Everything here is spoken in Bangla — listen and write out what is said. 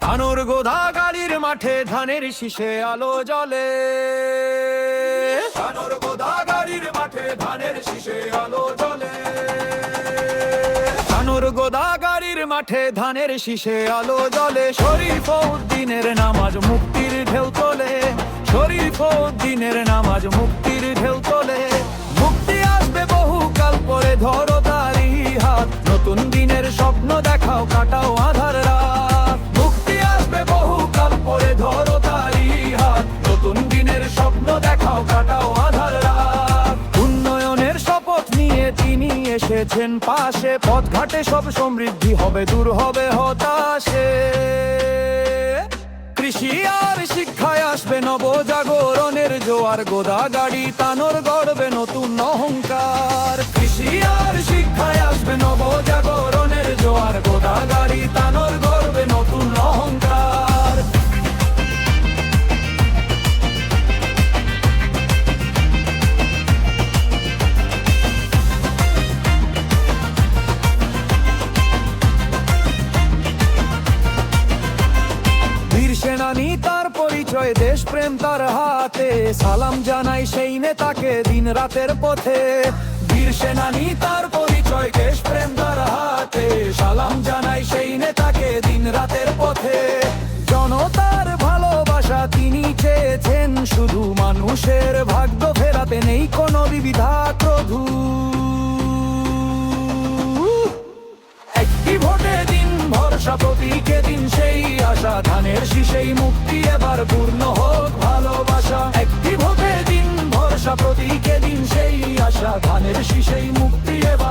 তানোর গোদা গাড়ির মাঠে ধানের শীষে আলো জ্বলে, তানোর গোদা গাড়ির মাঠে ধানের শীষে আলো জ্বলে, তানোর গোদা গাড়ির মাঠে ধানের শীষে আলো জ্বলে। শরীফ উদ্দিনের নামাজ মুক্তির ঢেউ তোলে, শরীফ উদ্দিনের নামাজ মুক্তির ঢেউ তোলে। মুক্তি আসবে বহুকাল পরে, ধরো তারি হাত, নতুন দিনের স্বপ্ন দেখাও, কাটাও আধার রাত। মুক্তি আসবে বহুকাল পরে, ধরো তারি হাত, নতুন দিনের স্বপ্ন দেখাও, কাটাও আধার রাত। উন্নয়নের শপথ নিয়ে তিনি এসেছেন পাশে, পথ ঘাটে সব সমৃদ্ধি হবে, দূর হবে হতাশে। কৃষি আর শিক্ষায় আসবে নবজাগরণের জোয়ার, গোদা গাড়ি তানোর গড়বে নতুন অহংকার। কৃষি আর শিক্ষায় আসবে নবজাগরণের জোয়ার, গোদা গাড়ি তানোর গড়বে নতুন অহংকার। বীর সেনানী তার পরিচয়, দেশপ্রেম তার হাতে, সালাম জানাই সেই নেতাকে দিন রাতের পথে। বীর সেনানী তার পরিচয়, দেশপ্রেম তার হাতে, সালাম জানাই সেই নেতাকে দিন রাতের পথে। জনতার ভালোবাসা তিনি চেয়েছেন শুধু, মানুষের ভাগ্য ফেরাতে নেই কোনো বিবিধা প্রভু। একটি ভোটে দিন ভরসা, প্রতীকে দিন সেই আশা, ধানের শীষেই মুক্তি এবার পূর্ণ হোক ভালোবাসা। একটি ভোটে দিন ভরসা, প্রতীকে দিন সেই আশা, ধানের শীষেই মুক্তি এবার